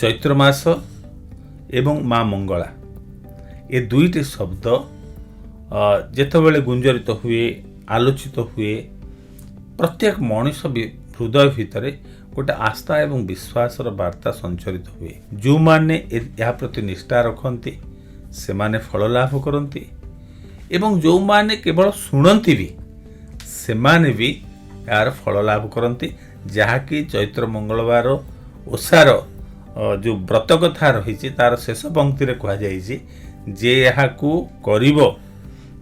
चैत्र मास एवं माँ मंगला ए दुईटी शब्द जेतेबेले गुंजरित हुए आलोचित हुए प्रत्येक मनुष्य हृदय भितर गोटे आस्था एवं विश्वास वार्ता संचरित हुए। जो माने यह प्रति निष्ठा रखती से माने फल लाभ करती एवं जो माने केवल शुणती भी से माने भी यार फल लाभ करती। जहाँकि चैत्र मंगलवार ओषार जो व्रत कथा रही तार शेष पंक्ति रे कहा जाइए जे यहाँ करिबो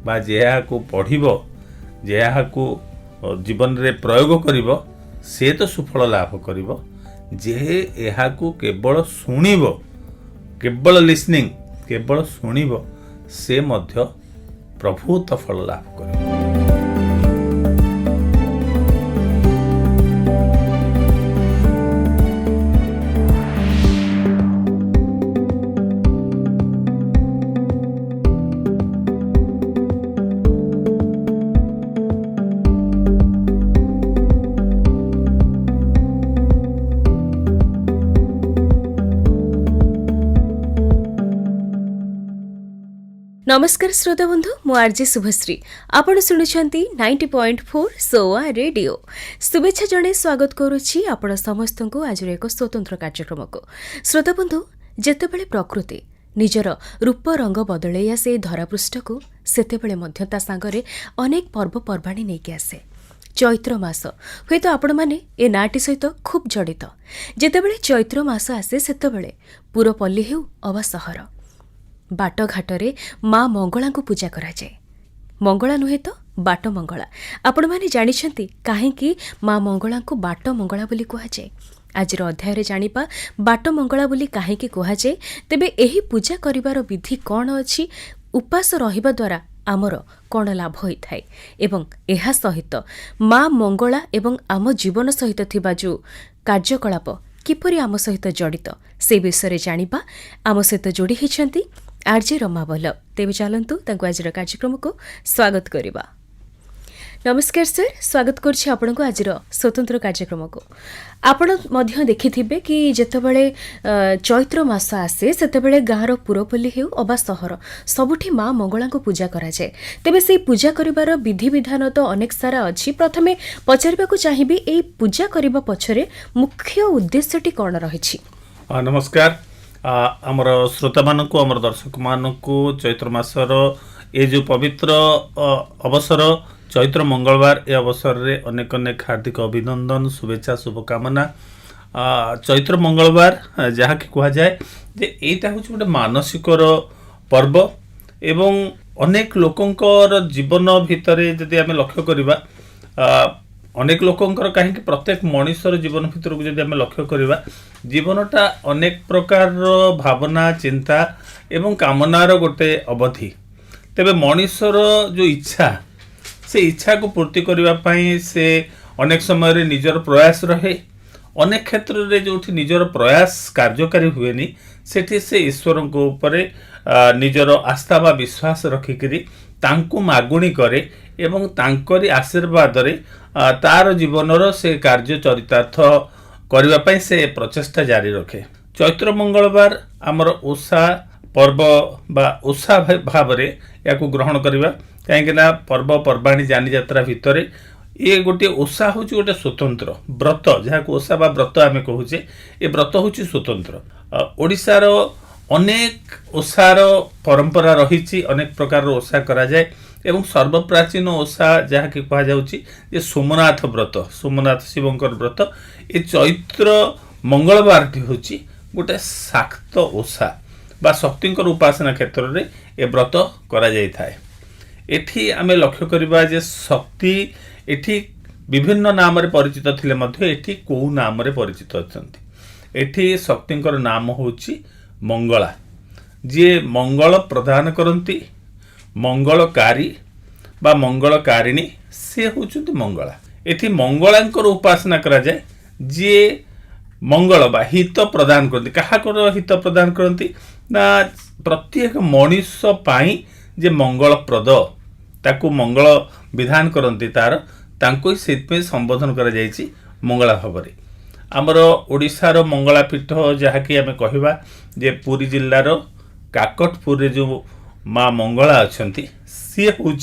बा जे यहाँ पढ़िबो जे यहाँ जीवन रे प्रयोग करिबो से तो सुफल लाभ करिबो। जे यहाँ केवल शुणिबो केवल लिसनिंग केवल शुणिबो से मध्य प्रभुत फल लाभ करिबो। नमस्कार श्रोता बंधु मु आरजे शुभश्री आपण शुणुछंती 90.4 सोआ रेडियो। शुभेच्छा जणे स्वागत करुछि आपण समस्त को आज एक स्वतंत्र कार्यक्रम को। श्रोता बंधु जेतेबेले प्रकृति निजर रूप रंग बदलई आसे धरापृष्ठ को सेतेबेले मध्य ता सांगरे अनेक पर्वपर्वाणी नेकी आसे। चैत्र मास हुए तो आपण माने ए नाटी सहित खूब जड़ित। जेतेबेले चैत्र मास आसे सेतेबेले पुरपल्ली हेउ अबा सहर बाट घाटरे माँ मंगला को पूजा कराए। मंगला नुहे तो बाट मंगला। आपण माने जानिछंती काहेकि माँ मंगला को बाट मंगला बोली कहुए। आज अध्याय रे जानिपा बाट मंगला बोली काहेकि कहुए। तेबे एही पूजा करिवार विधि कौन अछि, उपास रहिबा द्वारा आमर कौन लाभ होइथाय एवं एहा सहित माँ मंगला एवं आम जीवन सहित थिबा जो कार्यकलाप किपरि आम सहित जड़ित से विषय जानिबा आम सहित जोड़ी हिचंती आरजे रमा बल्लभ। तेबे चलंतु तांको आज कार्यक्रम को स्वागत करिबा। नमस्कार सर, स्वागत करछि आपनको आज स्वतंत्र कार्यक्रम को। आपण मध्य देखिथिबे कि जेतेबेले चैत्र मास आसे सेतेबेले गाँर पुरपल्ली हेउ अबा सहर सबुठी माँ मंगला को पूजा करा जाए। तेबे से पूजा करिवार विधि विधान तो अनेक सारा अछि। प्रथमे पचारिबाकू चाहिबी एई पूजा करिबा पछरे मुख्य उद्देश्यटी कोन रहिछि? नमस्कार आमर श्रोता मानक आमर दर्शक मानक चैत्र मासर ये जो पवित्र अवसर चैत्र मंगलवार ए अवसर रे अनेक अनेक हार्दिक अभिनंदन शुभेच्छा शुभकामना। चैत्र मंगलवार जहाँ कि कह जाए जे एटा हूँ गोटे मानसिकर पर्व एवं अनेक लोकंकर जीवन भितर जदि आम लक्ष्य करवा अनेक लोकंकर कहीं प्रत्येक मनुष्यर जीवन भितर को जदि आम लक्ष्य करवा जीवनटा अनेक प्रकार भावना चिंता एवं कामनार गोटे अवधि। तेबे मनुष्यर जो इच्छा से इच्छा को पूर्ति करने से अनेक समय रे निजर प्रयास रहे। अनेक क्षेत्र रे जो निजर प्रयास कार्यकारी हुएनी सेठी से ईश्वर को ऊपर निजर आस्था बा विश्वास रखिकरी तांकु मागुणी करे एवं तांकरी आशीर्वाद रे तार जीवनर से कार्य चरितार्थ करबा पई से प्रचेष्टा जारी रखे। चैत्र मंगलवार आमर ओषा पर्व बा ओषा भाव रे याकू ग्रहण करबा कहीं पर्व पर्वाणी जानी यात्रा भितर ये गोटे ओषा हूँ गोटे स्वतंत्र व्रत जहाँ को ओषा बा व्रत आम कहूचे ये व्रत हूँ स्वतंत्र। ओडिशार अनेक ओषार परंपरा रही अनेक प्रकार ओषा करा जाए एवं सर्वप्राचीन ओषा जहाँ कि कह जाउची सोमनाथ व्रत सोमनाथ शिवंकर व्रत ये चैत्र मंगलवार टी हूँ गोटे शाक्त ओषा बा शक्तिंकर उपासना क्षेत्र में ये व्रत करा जाय थाए। एठी आमे लक्ष्य करिबा जे शक्ति एठी विभिन्न नाम रे परिचित थिले मध्य एठी को नाम रे परिचित अछंती। एठी शक्तिंकर नाम होची मंगला जे मंगल प्रदान करंती मंगलकारी बा मंगलकारिणी से होचुंती मंगला। एठी मंगलांकर उपासना करा जाय जे मंगल बा हित प्रदान करती। कहा हित प्रदान करती ना प्रत्येक मनुष्य पाई जे मंगलप्रद ताकू मंगल विधान करती तार तांको ही संबोधन करा जायछि मंगला भाव रे। आमर ओडिशार मंगलापीठ जहाँकि आम कहवा जे पुरी जिल्लार काकटपुर जो माँ मंगला अच्छा सी हूँ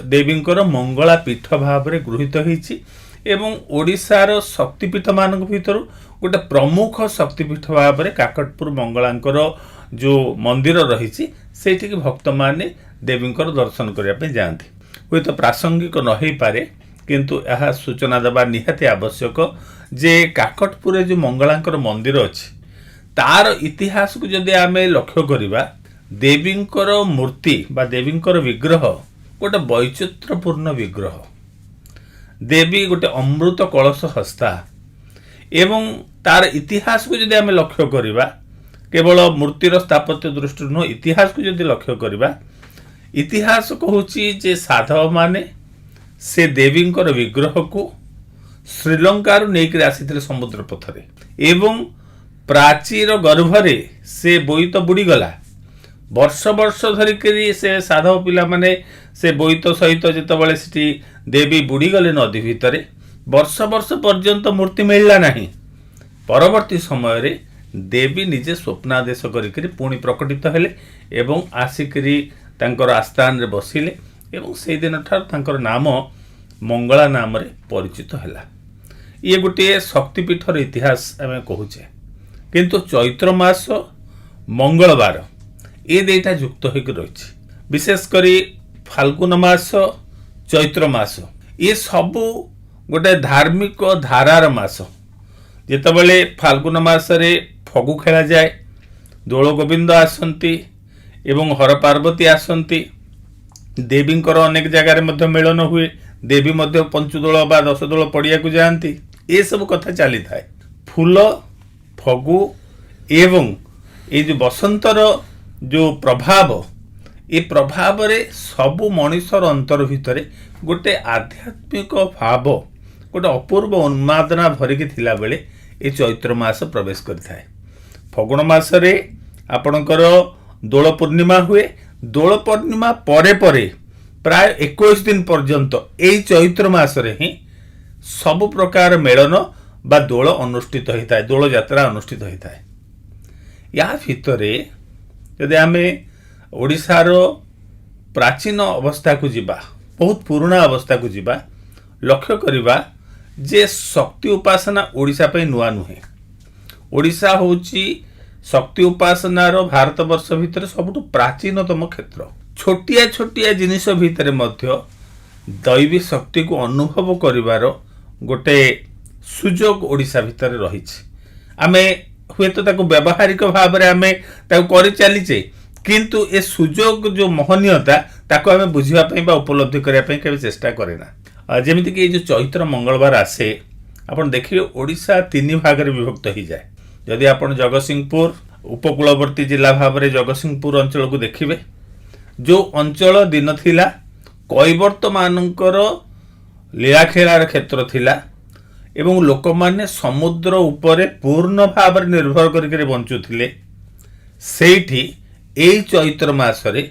देवींकर मंगलापीठ भाव में गृहीत होती एवं ओडिशार शक्तिपीठ मान भर गोटे प्रमुख शक्तिपीठ भाव में काकटपुर मंगलांकर जो मंदिर रही से भक्त माने देवींकर दर्शन करने जाती हुए तो प्रासंगिक न हो पारे किंतु यह सूचना देवा निहाती आवश्यक जे काकटपुर जो मंगलांकर मंदिर अच्छी तार इतिहास को जदि आम लक्ष्य करवा देवींकर मूर्ति बा देवींकर विग्रह गोटे वैचित्र्यपूर्ण विग्रह देवी गोटे अमृत कलश हस्ता एवं तार इतिहास को जदि आम लक्ष्य करवा केवल मूर्तिर स्थापत्य दृष्टि नुह इतिहास को जदि लक्ष्य करवा इतिहास कहूँ जे साधव माने से देवींकर विग्रह को श्रीलंकार नहीं आसी समुद्र पथरे एवं प्राचीर गर्भरे से बोईत बुड़ीगला वर्ष वर्ष धरिक से साधव पिला माने से बोईत सहित जितेबाला से देवी बुड़ीगले नदी भितर वर्ष वर्ष पर्यंत मूर्ति मिलला नहीं परवर्ती समय रे देवी निजे स्वप्नादेश करी पुणी प्रकटित हेले एवं आसिकी तांकर आस्थान रे बसिले एवं से दिन ठार नाम मंगला नाम रे परिचित हैला। ये गोटे शक्तिपीठर इतिहास आम कहूचे किंतु चैत्र मास मंगलवार ये दुईटा युक्त होकर रही विशेषकर फाल्गुन मास चैत्र मास ये सबू गोटे धार्मिक धारार मास जितेबाला फाल्गुन मासरे फगु खेला जाए दोल गोविंद आसती एवं हर पार्वती आसती देवींकर अनेक जगार मिलन हुए देवी पंचदोल बा दशदोल पड़िया को जाती ये सब कथा चली थाए फूल फगु एवं ये जो बसंतर जो प्रभाव ये प्रभाव रे सबु मनुष्यर अंतर भितर गोटे आध्यात्मिक भाव गोटे अपूर्व उन्मादना भरिकी थिला बेले ये चैत्र मास प्रवेश करिथाए। फगुण मासरे आपणकर दोल पूर्णिमा हुए दोल पूर्णिमा परे परे प्राय 21 दिन पर्यंत यही चैत्र मासरे ही सब प्रकार मेलन बा दोल अनुष्ठित होता है दोल यात्रा अनुष्ठित होता है। या भितरे यदि आम ओडिशार प्राचीन अवस्था को जीवा बहुत पुराना अवस्था को जीवा लक्ष्य करवा जे शक्ति उपासना ओडिशा पे नुआ नुहे ओडिशा होची शक्ति उपासनार भारतवर्ष भितर सबुठु प्राचीनतम क्षेत्र छोटिया छोटिया जिनिस भितर मध्य दैवी शक्ति को अनुभव करिवार गोटे सुजोग ओडिशा भितर रही आमे हुए तो ताको व्यावहारिक भाव में आमे ताको करि चलीचे किंतु ए सुजोग जो महनीयता ताको आमे बुझिबा पई बा उपलब्धि करिया पई केबे चेष्टा करेना। जेमिति कि जो चैत्र मंगलवार आसे आपण देखिए ओडिशा 3 भाग रे विभक्त हो जाए यदि आपण जगतसिंहपुर उपकूलवर्ती जिला भाव में जगतसिंहपुर अंचल को देखिए जो अंचल दिन थिला कैवर्त मानकर लीलाखेलार क्षेत्र थिला एवं लोक माने समुद्र उपरे पूर्ण भाव में निर्भर करके बंचुथिले सेठी एई चैत्र मासरे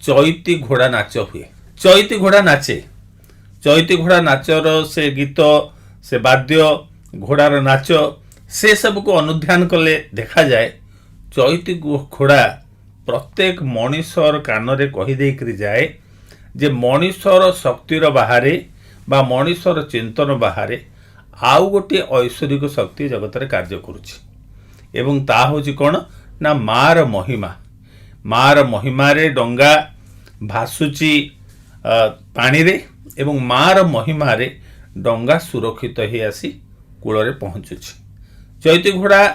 चैती घोड़ा नाच हुए चैती घोड़ा नाचे चैती घोड़ा नाचर से गीत से वाद्य घोड़ार नाच से सब को अनुध्यान कले देखा जाए चैती घोड़ा प्रत्येक मनुष्यर कान रे कही देकरी जाए जे मनुष्यर शक्तिर बाहरे बा मनुष्यर चिंतन बाहरे आउ गोटे ऐश्वरिक शक्ति जगत रे कार्य करुछि एवं ता होछि कोन ना मार महिमा रे डंगा भासुची पानी रे एवं मार महिमा रे डंगा सुरक्षित ही आसी कूल रे पहुँचुछि। चैती घोड़ा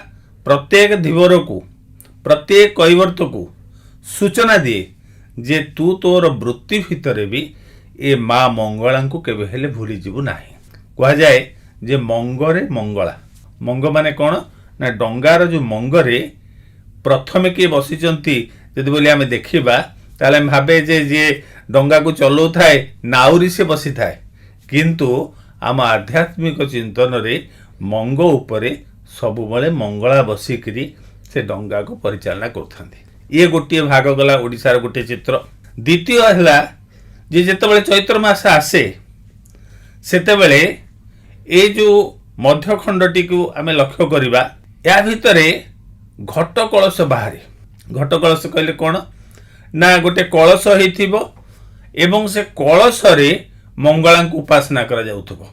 प्रत्येक धीवर को प्रत्येक कैवर्त को सूचना दिए जे तू तोर वृत्ति भितर भी ए माँ मंगला को केबे हेले भूली जीवु नाही कह जाए जे मंगरे मंगला मंग माने कौन ना डंगार जो मंगरे प्रथमे किए बसिचंती जदि बोली आमे देखिबा ताले हम भाबे जे डंगा को चलो थाए नाउरी से बसी थाए किंतु आम आध्यात्मिक चिंतन रे मंग उपरे सबुबले मंगला बसिकरी से डंगा को परिचालना करथांती ये गोटे भाग गला ओडिशार गोटे चित्र। द्वितीय है जे जेतेबेले चैत्र मास आसे सेतेबेले ए जो ମଧ୍ୟଖଣ୍ଡଟି को आम लक्ष्य करवा या भितरे घट कलश बाहर घट कलश कहले कौन ना गोटे कलश होइथिबो एवं से कलश रे मंगला को उपासना करा जाउथबो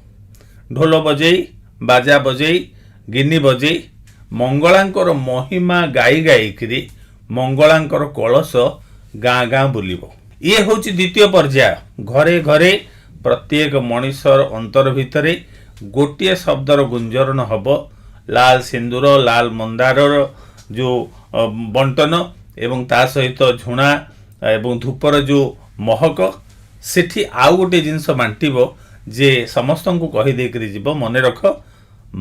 ढोल बजेई बाजा बजेई गिनी बजेई मंगलांकर महिमा गाई गाई करी मंगलांकर कलश गाँ गाँ बुलिबो ये होची द्वितीय पर्याय घरे घरे प्रत्येक मनीषर अंतर भितरे गोटे शब्दर गुंजरण हब लाल सिंदूर लाल मंदारर जो बंटन एवं ता सहित झुणा एवं धूपर जो महक सेठी आउ गोटे जिनस बांटिबो जे समस्त को कही देकरी जीव मन रख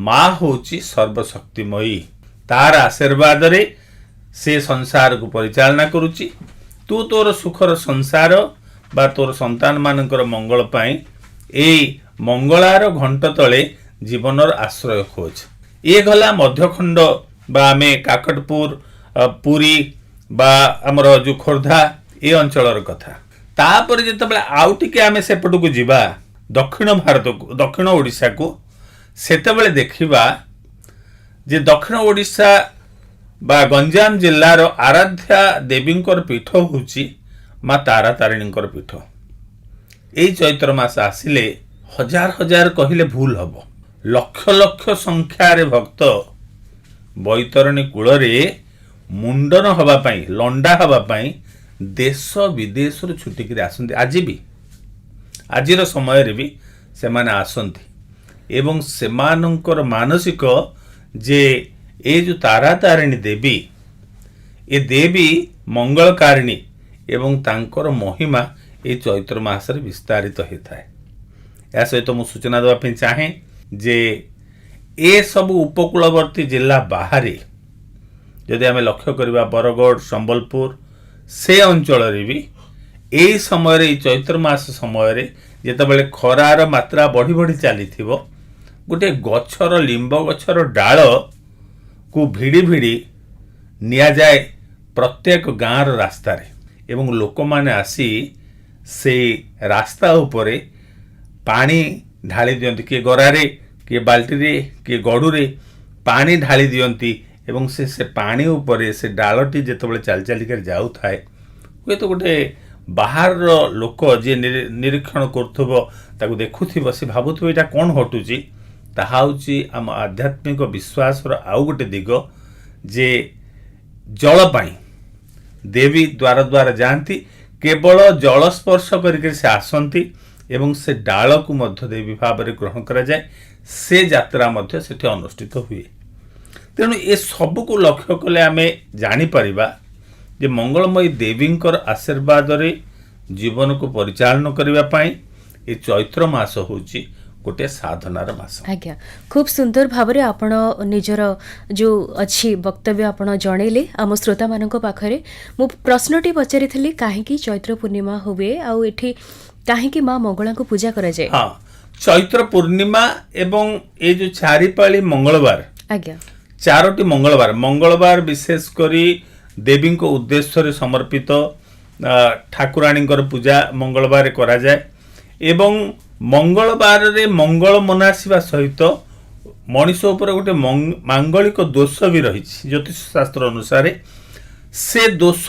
माँ होची सर्वशक्तिमयी तार आशीर्वाद रे से संसार को परिचालना करुची तू तोर सुखर संसार बा तोर संतान मानकर मंगल पाई ए मंगलार घंट तले जीवनर आश्रय खोज ये गला मध्यखंड बा आमे काकटपुर पुरी बा हमर जो खोर्धा ए अंचलर कथा तापर जेतबेले आउ टिके आमे सेपट को जीवा दक्षिण भारत को दक्षिण ओडिशा को सेतबेले देखिबा जे दक्षिण ओडिशा बा गंजाम जिल्लार आराध्या देवींकर पीठ होची माँ तारा तारिणींकर पीठ एई चैत्र मास आसिले हजार हजार कहले भूल हब लक्ष लक्ष संख्यार भक्त बैतरणी कूल मुंडन हवा पाई लंडा हवा पाई देश विदेश छुटिक आसती आज भी आजिर समय रे भी से माने आसंती एवं सेमानंकर मानसिक जे ए जो तारा तारिणी देवी ए देवी मंगलकारिणी एवं तांकर महिमा ए चैत्र मास विस्तारित होता है या सहित मु सूचना देवाई चाहे जे ए सब उपकूलवर्ती जिला बाहर जदि आम लक्ष्य करवा बरगढ़ संबलपुर से अंचल भी यही समय चैत्र मास समय जितेबाला खरार मात्रा बढ़ी बढ़ी चली गोटे गछर लिंब गछर डाल को भिड़ी भिड़ी निया जाए प्रत्येक गाँव रास्ता रे एवं लोक माने आसी से रास्ता उपरे पानी ढाली दियंती किए गरारे किए बाल्टी रे किए गड़ू रे पानी ढाली दियंती एवं से पानी उपरे से डालटी जेतेबेले चल चल कर जाऊ थाए हुए तो गोटे बाहर लोक जे निरीक्षण करथबो ताको देखुथिबो से भाबुथिबो एटा कोन हटुची ताहा होची आम आध्यात्मिक विश्वास रो आउ गोटे दिग जे जल पाई देवी द्वार द्वार जानती केवल जल स्पर्श करके से आसंती एवं से डाल को मध्य देवी भाव में ग्रहण करा जाए से यात्रा मध्य सेठी अनुष्ठित हुए तेणु ए सब को लक्ष्य कले आमे जानी परिबा जे मंगलमयी देवींकर आशीर्वाद रे जीवन को परिचालन करबा पाई ए चैत्र मास होची गोटे साधनार मास। आज्ञा खूब सुंदर भावरे आपण निजर जो अच्छी वक्तव्य आपण जणैले आम श्रोता मानक पाखरे मु प्रश्नटी पचारिथिली काहेकि चैत्र पूर्णिमा हुए आउ एठी काहेकि माँ मंगला को पूजा करा जाए। हाँ चैत्र पूर्णिमा एवं ए जो चारिपाली मंगलवार आज्ञा चारोटी मंगलवार विशेष करी देवी को उद्देश्य रे समर्पित ठाकुराणी पूजा मंगलवार करा जाए एवं मंगलवार रे मंगल मनासिबा सहित मनीष उपर गोटे मांगलिक दोष भी रही ज्योतिष शास्त्र अनुसार से दोष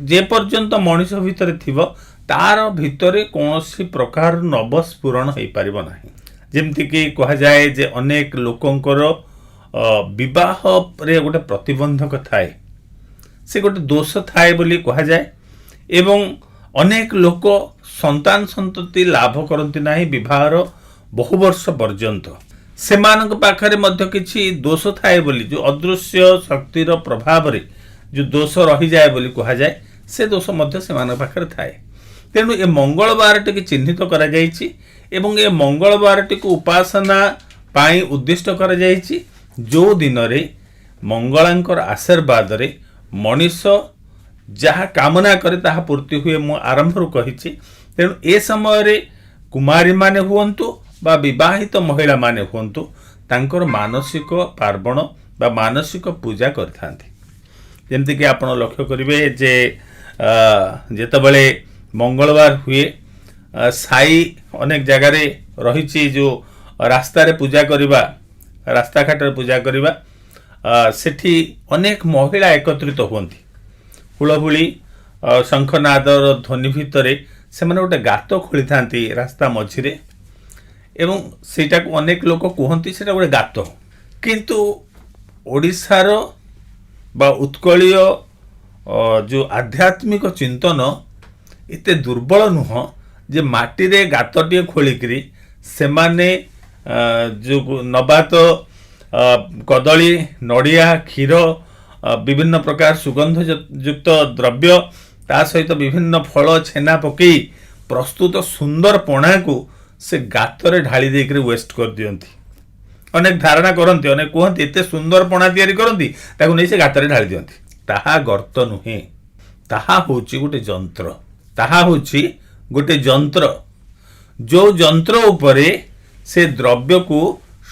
जे पर्यंत मनीष भितर थिबो तार भितर कौनसी प्रकार नवस्फुरण हो पारिबो नाही जेमति कि कहा जाए जे अनेक लोकंकर विवाह रे गोटे प्रतिबंधक थाए से गोटे दोष थाए बोली कहा जाए एवं अनेक लोक संतान संतति लाभ करती नाही विवाहर बहु वर्ष पर्यंत से पाखरे मध्य किछि दोष थाए बोली जो अदृश्य शक्तिर प्रभाव रे जो दोष रही जाए बोली कहा जाए से दोष मध्य से पाखरे थाए तेणु ए मंगलवार टी चिन्हित करा जाइछि एवं ए मंगलवार टी उपासना पाई उद्दिष्ट करा जाइछि जो दिन रे मंगलांकर आशीर्वाद रे मनीष जहाँ कामना करे ताहा पूर्ति हुए मु आरंभ रु कहिछि तेणु ए समय रे कुमारी माने हुअन्तु बा विवाहित महिला माने हुअन्तु तांकर मानसिक पार्वण बा मानसिक पूजा करथांती जेमति कि आपण लक्ष्य करिवे जे जेतबेले मंगलवार हुए साई अनेक जगार रही जो रास्तार पूजा करवा ରାସ୍ତାଘାଟରେ ପୂଜା କରିବା। ସେଠି ଅନେକ ମହିଳା ଏକତ୍ରିତ ହୁଅନ୍ତି। ହୁଳହୁଳି ଶଙ୍ଖନାଦର ଧ୍ୱନି ଭିତରେ ସେମାନେ ଗୋଟେ ଗାତ ଖୋଳିଥାନ୍ତି ରାସ୍ତା ମଝିରେ ଏବଂ ସେଇଟାକୁ ଅନେକ ଲୋକ କୁହନ୍ତି ସେଇଟା ଗୋଟେ ଗାତ। କିନ୍ତୁ ଓଡ଼ିଶାର ବା ଉତ୍କଳୀୟ ଯେଉଁ ଆଧ୍ୟାତ୍ମିକ ଚିନ୍ତନ ଏତେ ଦୁର୍ବଳ ନୁହଁ ଯେ ମାଟିରେ ଗାତଟିଏ ଖୋଳିକିରି ସେମାନେ ଯେଉଁ ନବାତ କଦଳୀ ନଡ଼ିଆ କ୍ଷୀର ବିଭିନ୍ନ ପ୍ରକାର ସୁଗନ୍ଧ ଯୁକ୍ତ ଦ୍ରବ୍ୟ ତା ସହିତ ବିଭିନ୍ନ ଫଳ ଛେନା ପକାଇ ପ୍ରସ୍ତୁତ ସୁନ୍ଦର ପଣାକୁ ସେ ଗାତରେ ଢାଳି ଦେଇକରି ୱେଷ୍ଟ କରିଦିଅନ୍ତି। ଅନେକ ଧାରଣା କରନ୍ତି, ଅନେକ କୁହନ୍ତି ଏତେ ସୁନ୍ଦର ପଣା ତିଆରି କରନ୍ତି ତାକୁ ନେଇ ସେ ଗାତରେ ଢାଳି ଦିଅନ୍ତି। ତାହା ଗର୍ତ୍ତ ନୁହେଁ, ତାହା ହେଉଛି ଗୋଟେ ଯନ୍ତ୍ର। ତାହା ହେଉଛି ଗୋଟେ ଯନ୍ତ୍ର, ଯେଉଁ ଯନ୍ତ୍ର ଉପରେ ସେ ଦ୍ରବ୍ୟକୁ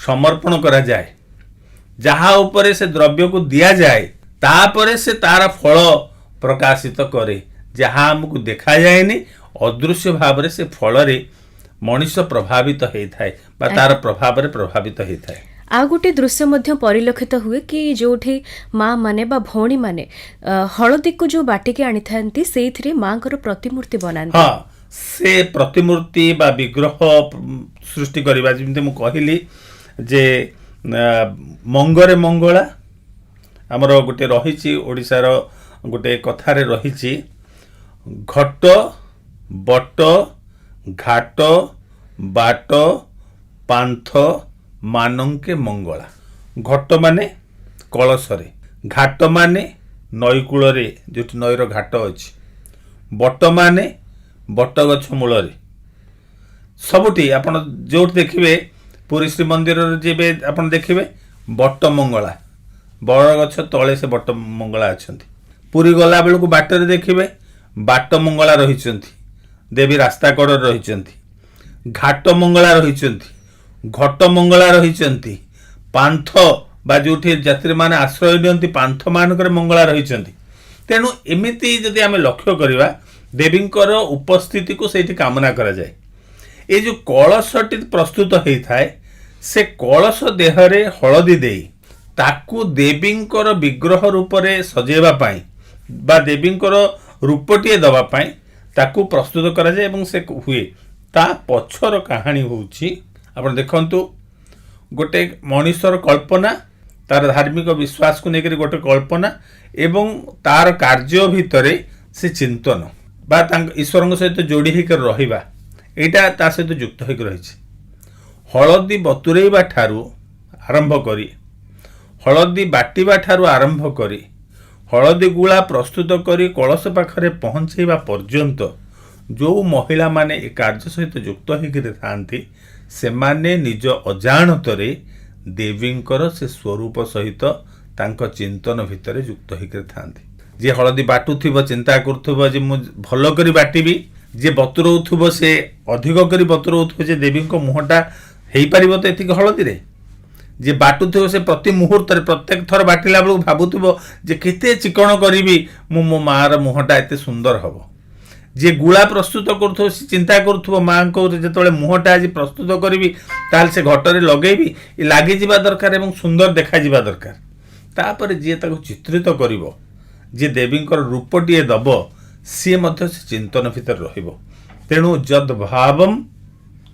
ସମର୍ପଣ କରାଯାଏ, ଯାହା ଉପରେ ସେ ଦ୍ରବ୍ୟକୁ ଦିଆଯାଏ ତାପରେ ସେ ତାର ଫଳ ପ୍ରକାଶିତ କରେ, ଯାହା ଆମକୁ ଦେଖାଯାଏନି। ଅଦୃଶ୍ୟ ଭାବରେ ସେ ଫଳରେ ମଣିଷ ପ୍ରଭାବିତ ହେଇଥାଏ ବା ତାର ପ୍ରଭାବରେ ପ୍ରଭାବିତ ହେଇଥାଏ। ଆଉ ଗୋଟେ ଦୃଶ୍ୟ ମଧ୍ୟ ପରିଲକ୍ଷିତ ହୁଏ କି ଯୋଉଠି ମା ମାନେ ବା ଭଉଣୀ ମାନେ ହଳଦୀକୁ ଯୋଉ ବାଟିକି ଆଣିଥାନ୍ତି ସେଇଥିରେ ମାଙ୍କର ପ୍ରତିମୂର୍ତ୍ତି ବନାନ୍ତି। ହଁ, ସେ ପ୍ରତିମୂର୍ତ୍ତି ବା ବିଗ୍ରହ ସୃଷ୍ଟି କରିବା, ଯେମିତି ମୁଁ କହିଲି ଯେ ମଙ୍ଗରେ ମଙ୍ଗଳା ଆମର ଗୋଟେ ରହିଛି, ଓଡ଼ିଶାର ଗୋଟେ କଥାରେ ରହିଛି, ଘଟ ବଟ ଘାଟ ବାଟ ପାନ୍ଥ ମାନଙ୍କେ ମଙ୍ଗଳା। ଘଟ ମାନେ କଳସରେ, ଘାଟ ମାନେ ନଈ କୂଳରେ ଯେଉଁଠି ନଈର ଘାଟ ଅଛି, ବଟ ମାନେ ବଟ ଗଛ ମୂଳରେ। ସବୁଠି ଆପଣ ଯେଉଁଠି ଦେଖିବେ, ପୁରୀ ଶ୍ରୀମନ୍ଦିରରେ ଯିବେ ଆପଣ ଦେଖିବେ ବଟ ମଙ୍ଗଳା, ବଡ଼ ଗଛ ତଳେ ସେ ବଟ ମଙ୍ଗଳା ଅଛନ୍ତି। ପୁରୀ ଗଲାବେଳକୁ ବାଟରେ ଦେଖିବେ ବାଟ ମଙ୍ଗଳା ରହିଛନ୍ତି, ଦେବୀ ରାସ୍ତା କଡ଼ରେ ରହିଛନ୍ତି, ଘାଟ ମଙ୍ଗଳା ରହିଛନ୍ତି, ଘଟ ମଙ୍ଗଳା ରହିଛନ୍ତି, ପାନ୍ଥ ବା ଯେଉଁଠି ଯାତ୍ରୀମାନେ ଆଶ୍ରୟ ନିଅନ୍ତି ପାନ୍ଥ ମାନଙ୍କରେ ମଙ୍ଗଳା ରହିଛନ୍ତି। ତେଣୁ ଏମିତି ଯଦି ଆମେ ଲକ୍ଷ୍ୟ କରିବା ଦେବୀଙ୍କର ଉପସ୍ଥିତିକୁ ସେଇଠି କାମନା କରାଯାଏ। ଏ ଯେଉଁ କଳସଟି ପ୍ରସ୍ତୁତ ହେଇଥାଏ, ସେ କଳସ ଦେହରେ ହଳଦୀ ଦେଇ ତାକୁ ଦେବୀଙ୍କର ବିଗ୍ରହ ରୂପରେ ସଜେଇବା ପାଇଁ ବା ଦେବୀଙ୍କର ରୂପଟିଏ ଦେବା ପାଇଁ ତାକୁ ପ୍ରସ୍ତୁତ କରାଯାଏ ଏବଂ ସେ ହୁଏ। ତା ପଛର କାହାଣୀ ହେଉଛି, ଆପଣ ଦେଖନ୍ତୁ, ଗୋଟେ ମଣିଷର କଳ୍ପନା, ତାର ଧାର୍ମିକ ବିଶ୍ୱାସକୁ ନେଇକରି ଗୋଟେ କଳ୍ପନା ଏବଂ ତାର କାର୍ଯ୍ୟ ଭିତରେ ସେ ଚିନ୍ତନ ବା ତାଙ୍କ ଈଶ୍ୱରଙ୍କ ସହିତ ଯୋଡ଼ି ହେଇକି ରହିବା, ଏଇଟା ତା ସହିତ ଯୁକ୍ତ ହେଇକି ରହିଛି। ହଳଦୀ ବତୁରେଇବା ଠାରୁ ଆରମ୍ଭ କରି, ହଳଦୀ ବାଟିବା ଠାରୁ ଆରମ୍ଭ କରି, ହଳଦୀ ଗୁଳା ପ୍ରସ୍ତୁତ କରି କଳସ ପାଖରେ ପହଞ୍ଚାଇବା ପର୍ଯ୍ୟନ୍ତ ଯେଉଁ ମହିଳାମାନେ ଏ କାର୍ଯ୍ୟ ସହିତ ଯୁକ୍ତ ହେଇକରି ଥାନ୍ତି, ସେମାନେ ନିଜ ଅଜାଣତରେ ଦେବୀଙ୍କର ସେ ସ୍ୱରୂପ ସହିତ ତାଙ୍କ ଚିନ୍ତନ ଭିତରେ ଯୁକ୍ତ ହେଇକରି ଥାନ୍ତି। ଯିଏ ହଳଦୀ ବାଟୁଥିବ ଚିନ୍ତା କରୁଥିବ ଯେ ମୁଁ ଭଲ କରି ବାଟିବି, ଯିଏ ବତୁରଉଥିବ ସେ ଅଧିକ କରି ବତୁରଉଥିବ ଯେ ଦେବୀଙ୍କ ମୁହଁଟା ହେଇପାରିବ ତ ଏତିକି ହଳଦୀରେ। ଯିଏ ବାଟୁଥିବ ସେ ପ୍ରତି ମୁହୂର୍ତ୍ତରେ ପ୍ରତ୍ୟେକ ଥର ବାଟିଲା ବେଳକୁ ଭାବୁଥିବ ଯେ କେତେ ଚିକଣ କରିବି ମୁଁ ମୋ ମାଆର ମୁହଁଟା ଏତେ ସୁନ୍ଦର ହେବ। ଯିଏ ଗୁଳା ପ୍ରସ୍ତୁତ କରୁଥିବ ସେ ଚିନ୍ତା କରୁଥିବ ମାଆଙ୍କ ଯେତେବେଳେ ମୁହଁଟା ଆଜି ପ୍ରସ୍ତୁତ କରିବି ତାହେଲେ ସେ ଘଟରେ ଲଗେଇବି, ଏ ଲାଗିଯିବା ଦରକାର ଏବଂ ସୁନ୍ଦର ଦେଖାଯିବା ଦରକାର। ତାପରେ ଯିଏ ତାକୁ ଚିତ୍ରିତ କରିବ, ଯିଏ ଦେବୀଙ୍କର ରୂପଟିଏ ଦେବ, ସିଏ ମଧ୍ୟ ସେ ଚିନ୍ତନ ଭିତରେ ରହିବ। ତେଣୁ ଯଦ୍ ଭାବମ୍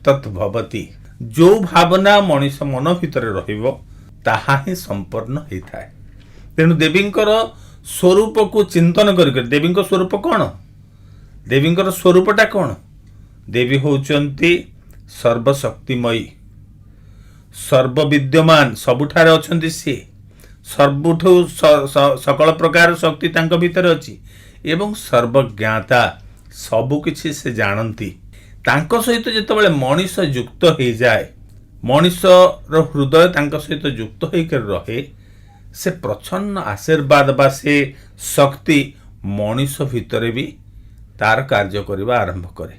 ତତ୍ ଭବତି, ଯେଉଁ ଭାବନା ମଣିଷ ମନ ଭିତରେ ରହିବ ତାହା ହିଁ ସମ୍ପନ୍ନ ହେଇଥାଏ। ତେଣୁ ଦେବୀଙ୍କର ସ୍ୱରୂପକୁ ଚିନ୍ତନ କରିକରି, ଦେବୀଙ୍କ ସ୍ୱରୂପ କ'ଣ? ଦେବୀଙ୍କର ସ୍ୱରୂପଟା କ'ଣ? ଦେବୀ ହେଉଛନ୍ତି ସର୍ବଶକ୍ତିମୟୀ, ସର୍ବବିଦ୍ୟମାନ, ସବୁଠାରେ ଅଛନ୍ତି ସିଏ, ସବୁଠୁ ସକଳ ପ୍ରକାର ଶକ୍ତି ତାଙ୍କ ଭିତରେ ଅଛି ଏବଂ ସର୍ବଜ୍ଞାତା, ସବୁକିଛି ସେ ଜାଣନ୍ତି। ତାଙ୍କ ସହିତ ଯେତେବେଳେ ମଣିଷ ଯୁକ୍ତ ହେଇଯାଏ, ମଣିଷର ହୃଦୟ ତାଙ୍କ ସହିତ ଯୁକ୍ତ ହେଇକରି ରହେ, ସେ ପ୍ରଚ୍ଛନ୍ନ ଆଶୀର୍ବାଦ ବା ସେ ଶକ୍ତି ମଣିଷ ଭିତରେ ବି ତାର କାର୍ଯ୍ୟ କରିବା ଆରମ୍ଭ କରେ।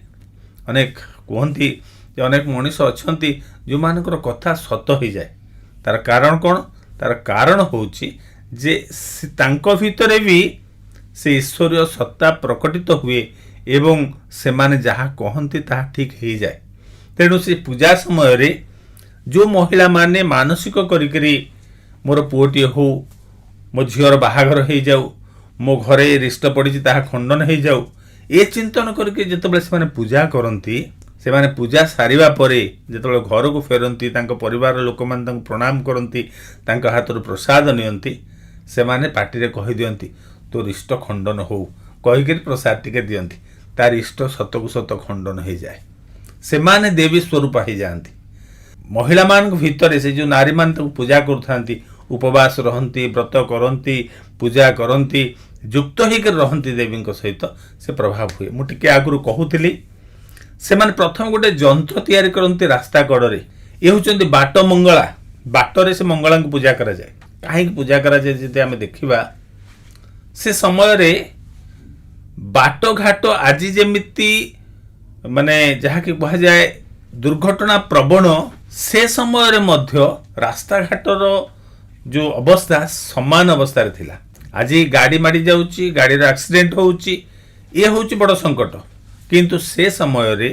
ଅନେକ କୁହନ୍ତି ଯେ ଅନେକ ମଣିଷ ଅଛନ୍ତି ଯେଉଁମାନଙ୍କର କଥା ସତ ହେଇଯାଏ। ତାର କାରଣ କ'ଣ? ତାର କାରଣ ହେଉଛି ଯେ ତାଙ୍କ ଭିତରେ ବି ସେ ଈଶ୍ୱରୀୟ ସତ୍ତା ପ୍ରକଟିତ ହୁଏ ଏବଂ ସେମାନେ ଯାହା କହନ୍ତି ତାହା ଠିକ୍ ହେଇଯାଏ। ତେଣୁ ସେ ପୂଜା ସମୟରେ जो महिला माने मानसिक करी मोर पुओटी हो मो झीवर बाहागर हो जाऊ मो घरे रिष्ट पड़ी ताहा खंडन हो जाऊ ए चिंतन करके जितेबाला से पूजा करती से माने पूजा सारिबा परे जितेबाला घर को फेरती परिवार लोक मैंने प्रणाम करती हाथ प्रसाद नियंती से माने पार्टी कही दियंती तो रिष्ट खंडन हो कहीकि प्रसाद टिके दियंती तार इष्ट सतकु सत खंडन हो जाए से माने देवी स्वरूप हो जाती महिला मान भितर से जो नारी मान पूजा करथांती उपवास रहंती व्रत करंती पूजा करंती युक्त होकर रहंती देवी सहित से प्रभाव हुए मुझे टिके आगु कहूली से माने प्रथम गोटे जंत्र तैयारी करंती रास्ता कड़े ये होचंती बाट मंगला बाटरे से मंगला को पूजा करा जाए कहीं पूजा करा जाए जदि आमे देखिबा से समय रे बाट घाट आज जेमिति माने जहा कि कहा जाए दुर्घटना प्रवण से समय रे मध्य रास्ता घाटर जो अवस्था समान अवस्था रे थिला आज गाड़ी मारी जाउची गाड़ी रे एक्सीडेंट होउची ये होउची बड़ संकट किंतु से समय रे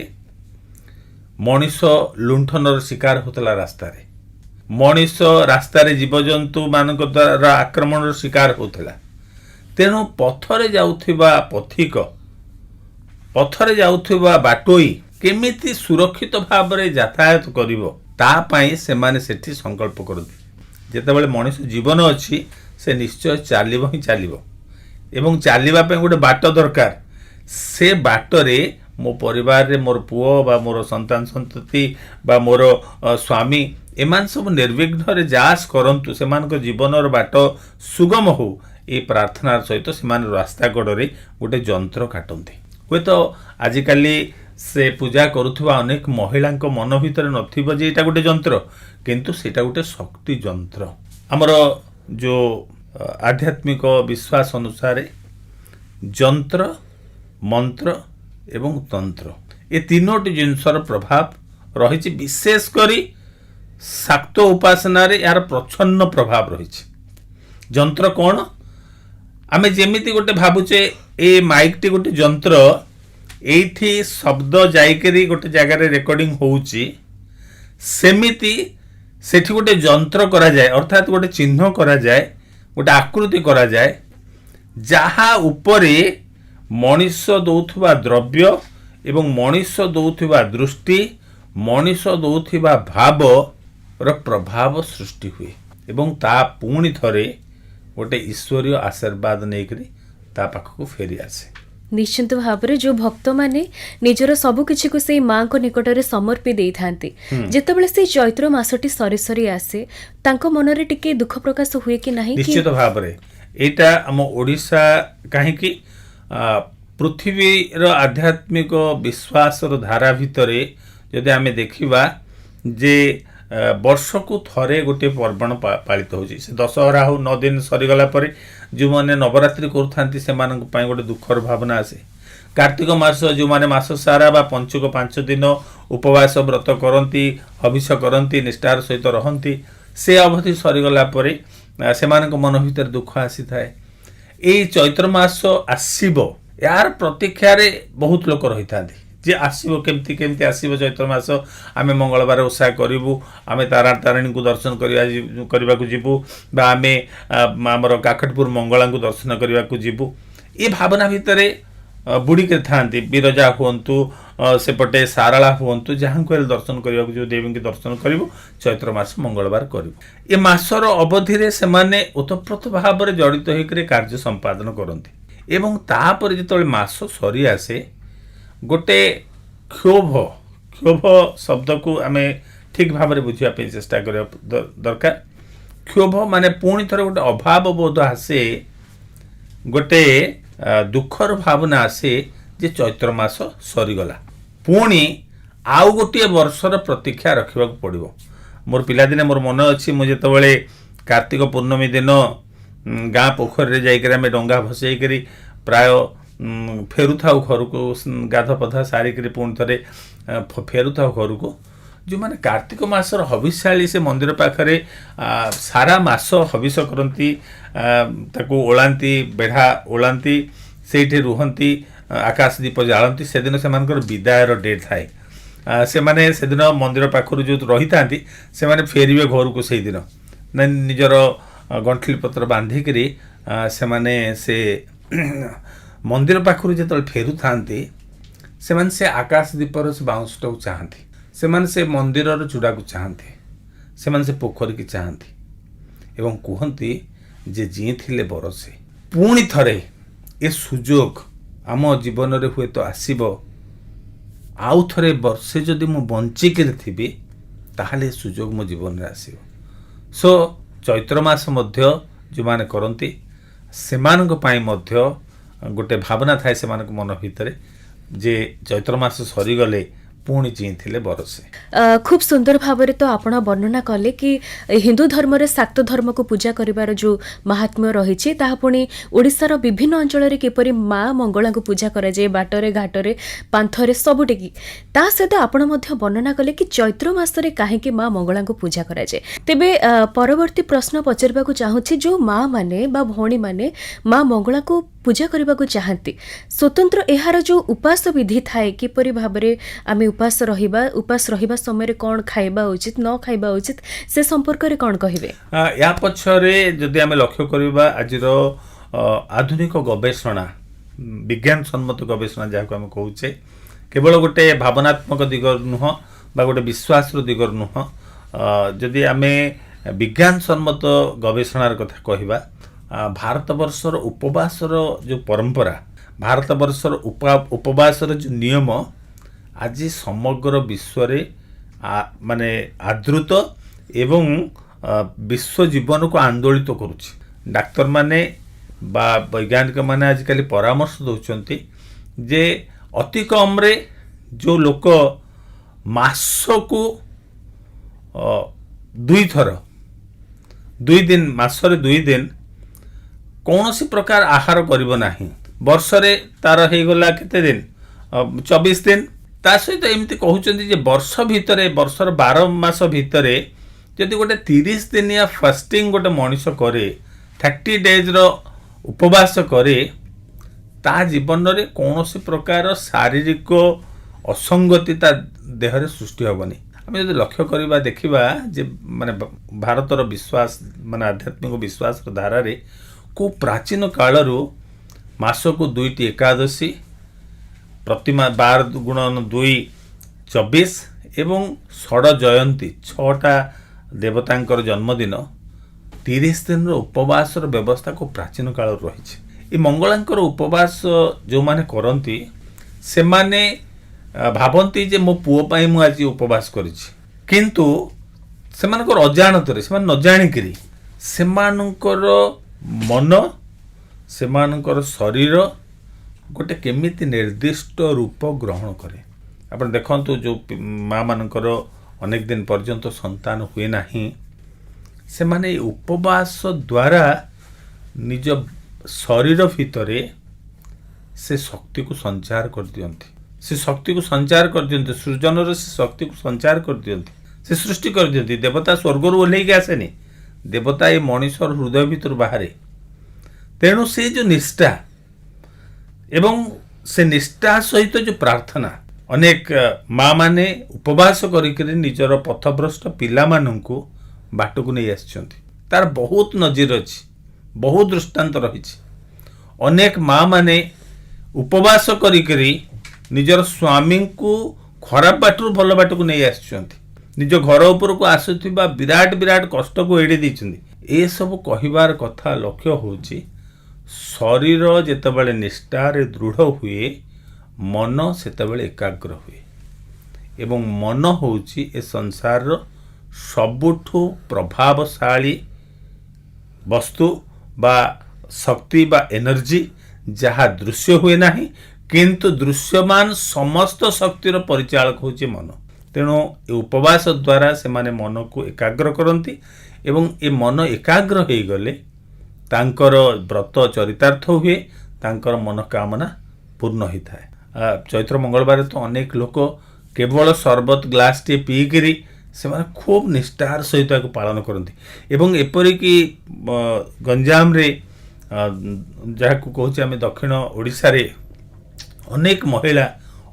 मनीष लुंठनर शिकार होतला रास्ता रे मनीष रास्ता रे जीवजंतु मानक द्वारा आक्रमण शिकार होतला तेणु पथरे जाउथिबा पथिक पथरे जाउथिबा बाटोई केमिति सुरक्षित भाव रे यातायात करिवो ता पई से माने सेठी संकल्प करथि जेतेबेले मनीष जीवन अछि से निश्चय चालिबो ही चालिबो एवं चालिबा पे गोटे बाट दरकार से बाटरे मो परिवार रे मोर पुओ बा मोर संतान संतति बा मोर स्वामी एमान सब निर्विघ्न रे जास करंतु सेमानक जीवनर बाट सुगम हो ए प्रार्थनार सहित सेमान रास्ता कड़े गोटे जंत्र काटंती हुए तो आजिकाली से पूजा करुवा अनेक महिला मन भितर नथिबो जे एटा गोटे जंत्र किंतु सेटा गोटे शक्ति जंत्र हमर जो आध्यात्मिक विश्वास अनुसार जंत्र मंत्र एवं तंत्र ये तीनोटी जिनसर प्रभाव रही विशेष करी शाक्त उपासना रे यार प्रच्छन्न प्रभाव रही जंत्र कौन आमे जेमिति गोटे भावुचे ए माइक टी गोटे जंत्र एठी शब्द जाइकरी गोटे जगह रे रेकॉर्डिंग होउची सेमिति सेठी गोटे जंत्र करा जाए अर्थात गोटे चिन्ह करा जाए गोटे आकृति करा जाए जहा उपरे मनीष दौथुवा द्रव्य एवं मनीष दौथुवा दृष्टि मनीष दौथुवा भाव र प्रभाव सृष्टि हुए एवं ता पुणी थरे गोटे ईश्वरीय आशीर्वाद नेकरी ता पाखक फेरी आसे निश्चिंत भाव में जो भक्त माने निजर सबुकिछि को से माँ को निकट में समर्पी दे थांती जेतेबेले से चैत्र मासटी सरी सरी आसे तांको मनरे टिके दुख प्रकाश हुए कि नहीं निश्चित भाव में एटा हम ओडिशा काहे कि पृथ्वीर आध्यात्मिक विश्वास धारा भितरे जदि आमे देखिबा जे वर्ष को थरे गोटे पर्वण पालित होची से दशहरा हो 9 दिन सरीगला परे जो माने नवरात्रि करुथांती से मानक पई गोटे दुखर भावना आसे कार्तिक मास जो माने मास सारा बा पंचुक 5 दिन उपवास व्रत करंती हविष करंती निष्ठार सहित रहंती से अवधि सरीगला परे से मानक मन भीतर दुख आसी थाए ए चैत्र मास आसीबो यार प्रतीक्षा रे बहुत लोक रही थांती जे आसीबो केमती केमती आसीबो चैत्र मास आमे मंगलवार ओषा करिवु आमे तारा तारिणी को दर्शन करबा को जिवु बा आमे हमर काकटपुर मंगला को दर्शन करबा को जिवु ए भावना भितरे बुड़ी के थांती बिरजा हुंतु सेपटे साराला हुंतु जहां को दर्शन करबा को जो देवी के दर्शन करिवु चैत्र मास मंगलवार करिवु ए मासर अवधि रे से माने ओतप्रोत भाव रे जड़ित होइकरे कार्य संपादन करंती एवं तापर जेतले मास सरी आसे गोटे क्षोभ क्षोभ शब्द को आमे ठीक भाव में बुझा चेष्टा कर दरकार क्षोभ माने पुणी थर गोटे अभाव बोध आसे गोटे दुखर भावना आसे जे चैत्र मास सरीगला पुणी आउ गोटे वर्षर प्रतीक्षा रखा पड़ो मोर पिलादिने मोर मन अच्छी मुझे जितेबाला कार्तिक पूर्णमी दिन गाँ पोखर जाकर आम डंगा भसई प्राय फेरु थाउ घर को गाध पधा सारिक पुणी थे फेरु थाउ घर को जो मैंने कार्तिक मासर हविशाली से मंदिर पाखरे सारा मास हविष करती ताकू ओलांती बेढ़ा ओलांती से रुहंती आकाश दीप जालती से दिन से विदायर डेट थाए ସେମାନେ ସେଦିନ ମନ୍ଦିର ପାଖରୁ ଯେଉଁ ରହିଥାନ୍ତି ସେମାନେ ଫେରିବେ ଘରକୁ ସେଇଦିନ ନା ନିଜର ଗଣ୍ଠିଲି ପତ୍ର ବାନ୍ଧିକିରି ସେମାନେ ସେ ମନ୍ଦିର ପାଖରୁ ଯେତେବେଳେ ଫେରୁଥାନ୍ତି ସେମାନେ ସେ ଆକାଶ ଦୀପର ସେ ବାଉଁଶଟାକୁ ଚାହାନ୍ତି, ସେମାନେ ସେ ମନ୍ଦିରର ଚୂଡ଼ାକୁ ଚାହାନ୍ତି, ସେମାନେ ସେ ପୋଖରୀକି ଚାହାନ୍ତି ଏବଂ କୁହନ୍ତି ଯେ ଜିଇଁଥିଲେ ବରଷେ। ପୁଣି ଥରେ ଏ ସୁଯୋଗ ଆମ ଜୀବନରେ ହୁଏତ ଆସିବ, ଆଉ ଥରେ ବର୍ଷେ ଯଦି ମୁଁ ବଞ୍ଚିକିରି ଥିବି ତାହେଲେ ଏ ସୁଯୋଗ ମୋ ଜୀବନରେ ଆସିବ। ସୋ ଚୈତ୍ର ମାସ ମଧ୍ୟ ଯେଉଁମାନେ କରନ୍ତି ସେମାନଙ୍କ ପାଇଁ ମଧ୍ୟ ଗୋଟେ ଭାବନା ଥାଏ ସେମାନଙ୍କ ମନ ଭିତରେ ଯେ ଚୈତ୍ର ମାସ ସରିଗଲେ ପୁଣି ଚିଇଁଥିଲେ ବରଷେ। খুব সুন্দর ভাবে তো আপনার বর্ণনা কলে কি হিন্দু ধর্মের শাক্ত ধর্মকে পূজা করিবার যে মাহাত্ম্য রয়েছে তাহা পুনি ওড়িশার বিভিন্ন অঞ্চলের কিপরি মা মঙ্গলাকে পূজা করা যায় বাটরে ঘাটরে পান্থরে সবুটিকি তা সহিত আপন মধ্য বর্ণনা কলে কি চৈত্র মাসরে কাহিকি মা মঙ্গলাকে পূজা করা যায়। তেবে পরবর্তী প্রশ্ন পচারিবাকু চাহুছি যে মা মানে বা ভৌণী মানে মা মঙ্গলাকে পূজা করিবাকু চাহান্তি স্বতন্ত্র এହାର যে উপাস বিধি থাকে কিপরি ভাবে আমি উপাস রহিবা সময় কোন খাইবা উচিত ন খাইবা উচিত সে সম্পর্কে কোন কহিবে? या पछरे जदि आमे लक्ष्य करिबा आजिर आधुनिक गवेषणा विज्ञान सम्मत गवेषणा जहाँ आम कहूचे केवल गोटे भावनात्मक दिगर नुह बा गोटे विश्वास दिगर नुह, जदि आमे विज्ञान सम्मत गवेषणार कथा कहवा भारतवर्षर उपवासर जो परंपरा भारतवर्षर उपवासर जो नियम आज समग्र विश्व माने आदृत एवं विश्व जीवन को आंदोलित करुच्ची। डाक्तर माने बा वैज्ञानिक माने आजिकल परामर्श दौरान जे अति कम रे जो लोक मासकु 2 थर 2 दिन मासरे 2 दिन कौन सी प्रकार आहार करिब नाही, वर्षरे तार हे गला केते दिन 24 दिन ता सहित एमती कहउचंदी जे वर्ष भितरे वर्षर 12 मास भितरे जदि गोटे 30 दिनिया फास्टिंग गोटे मनीष करे 30 डेज रो उपवास करे ता जीवन रे कौन सी प्रकार शारीरिक असंगति ता देह रे सृष्टि होबनी। आम जब लक्ष्य करवा देखा जे माने भारतर विश्वास माने आध्यात्मिक विश्वास धारा रे को प्राचीन कालरू मासकु 2टी एकादशी प्रतिमा 12 गुणन 2 24 एवं षड जयंती 6टा देवतांकर जन्मदिन 30 दिन उपवास व्यवस्था को प्राचीन काल रही। ये मंगलांकर उपवास जो माने करती से माने भावती जे मो पुओ पाई मु आज उपवास करिछि किंतु सेमानकर अजाणतरे सेमान न जानिकरी सेमानकर मन सेमानकर शरीर गोटे केमिति निर्दिष्ट रूप ग्रहण करे। आपण देखंतु जो माँ मानकर अनेक दिन पर्यंत संतान हुए नाही से माने उपवास द्वारा निज शरीर भितरे से शक्ति को संचार कर दियंती, से शक्ति को संचार कर दियंती, सृजन से शक्ति को संचार कर दियंती, से सृष्टि कर दियंती। देवता स्वर्ग रु ओह्लैके आसेनी, देवता ये मनीषर हृदय भितर बाहरे। तेणु से जो निष्ठा एवं से निष्ठा सहित जो प्रार्थना अनेक माँ माने उपवास करिक निजर पथभ्रष्ट पिला मानंकु बाटकु नहीं आछंती। तार बहुत नजीर अछि, बहुत दृष्टांत रही। अनेक माँ माने उपवास करिक निजर स्वामी को खराब बाटरू भल बाटकु नहीं आछंती, निज घर ऊपर को आसुथिबा विराट विराट कष्ट को एड़ी दैछंती। ए सब कहिबार कथा लक्ष्य होची शरीर जेतेबेले निष्ठारे दृढ़ हुए मन सेतेबेले एकाग्र हुए एवं मन होची ए संसार सबुठु प्रभावशाली वस्तु बा शक्ति बा एनर्जी जहाँ दृश्य हुए नाही किंतु दृश्यमान समस्त शक्तिर परिचालक होची मन। तेणु ए उपवास द्वारा से माने मन को एकाग्र करती एवं ए मन एकाग्र हो गले तांकर व्रत चरितार्थ हुए, तांकर मनोकामना पूर्ण होता है। चैत्र मंगलवार तो अनेक लोक केवल शरबत ग्लास टे पीकरी से माने खूब निष्ठार सहित पालन करती एवं एपरिक गंजाम रे जहाँ को कहूँ आम दक्षिण ओडिशा रे अनेक महिला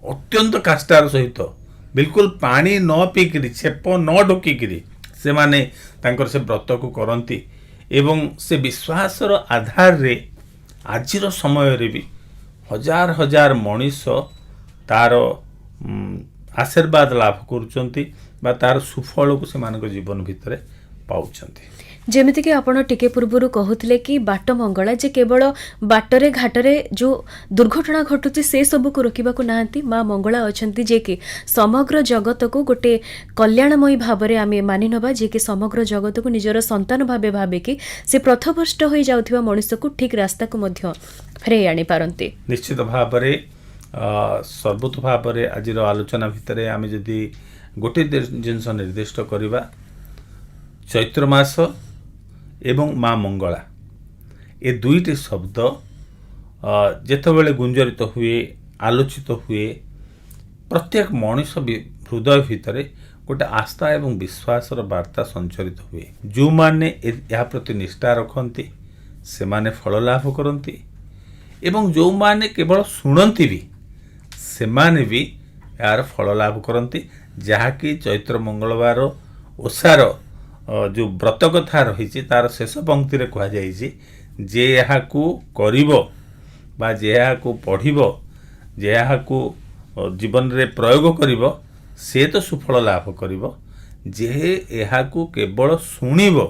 अत्यंत काष्ठार सहित बिल्कुल पानी न पीकरी छेप न ढोकिकी से माने तांकर से व्रत को करती एवं से विश्वासर आधार रे आजिर समय रे भी हजार हजार मनीष तार आशीर्वाद लाभ करुचंती बा तार सुफल को से जीवन भितर पाउचंती। जेमितिक आपण टिके पूर्व कहते कि बाट मंगला जे केवल बाटरे घाटरे जो दुर्घटना घटुची से सब को रोकवा ना माँ मंगला अच्छा जे कि समग्र जगत को गोटे कल्याणमयी भाव में आम मानि नवा जे कि समग्र जगत को निजर संतान भाव भाविकी से प्रथभ्रष्ट हो जाउथिबा मनुष्य को ठीक रास्ता को मध्य फेरे आनी पारंती। निश्चित भाव सर्वोत भाव आज आलोचना भितर आम जदि गोटे जिनस निर्दिष्ट करवा चैत्र मास एवं माँ मंगला ए दुईटी शब्द जेतेबेले गुंजरित हुए आलोचित हुए प्रत्येक मनुष्य हृदय भितर गोटे आस्था एवं विश्वासर वार्ता संचरित हुए। जो माने या प्रति निष्ठा रखती से माने फल लाभ करती एवं जो माने केवल शुणती भी से माने भी यार फल लाभ करती जहाँकि चैत्र मंगलवार ओषार जो व्रत कथा रही तार शेष पंक्ति रे कहा जाइए जे यहाँ करिबो बा जे यहाँ पढ़िबो जे यहाँ जीवन रे प्रयोग करिबो से तो सुफल लाभ करिबो जे यहाँ केवल शुणिबो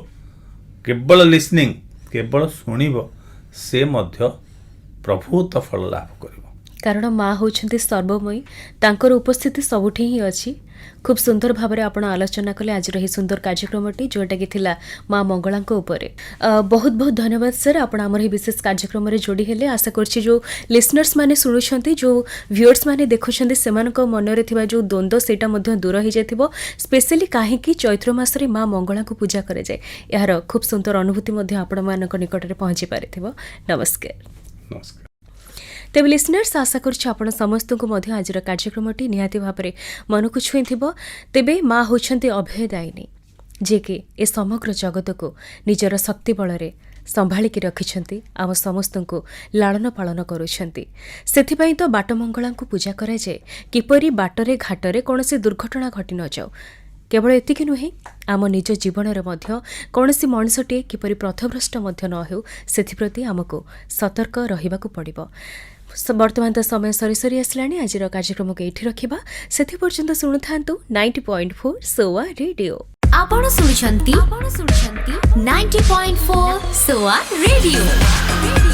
केवल लिसनिंग केवल शुणिबो से मध्य प्रभुत फल लाभ करिबो। कारण माँ होउछन्ति सर्वमयी तांकर उपस्थिति सबुठी ही अछि। खूब सुंदर भाव में आपण आलोचना कले आज रही सुंदर कार्यक्रमटी जोटा कि थिला माँ मंगला उपरे। बहुत बहुत धन्यवाद सर आपण आमर ही विशेष कार्यक्रम में जोड़ी हेले। आशा करछि जो लिसनर्स माने सुनुछन्ति जो व्यूअर्स माने देखुछन्ति सेमानक मनरे थिबा जो द्वंद्व सेटा मध्य दूर हो जाइथिबो स्पेशली काहे कि चैत्र मासरे माँ मंगला को पूजा करे जाय यार खूब सुंदर अनुभूति मध्य आपण मानक निकट रे पहुंची पारिथिबो। नमस्कार। नमस्कार। तेज लिसनर्स आशा करुच्छे आपण समस्त को मध्य आज कार्यक्रमटी निहाती भाव में मन को छुई तेबे माँ होछन्ति अभयदायिनी जे कि ए समग्र जगत को निजर शक्ति बल संभाळिकी रखिछन्ति आम समस्त को लालन पालन करुछन्ति। सेथिपाई तो बाट मंगला को पूजा करा जाए किपरि बाटरे घाटरे कौनसी दुर्घटना घटी न जाऊ। केवल एतिकी नुहे आम निज जीवन में कौनसी मनुष्यटे किपरि पथभ्रष्ट न हो सेथिप्रति आमको सतर्क रहिबाकु पड़िबो। वर्तमान तो समय सरी सरी आसला आज कार्यक्रम को ये रखा से पर्यंत शुणु था 90.4 सोआ रेडियो। आपण सुनुछंती 90.4 सोआ रेडियो।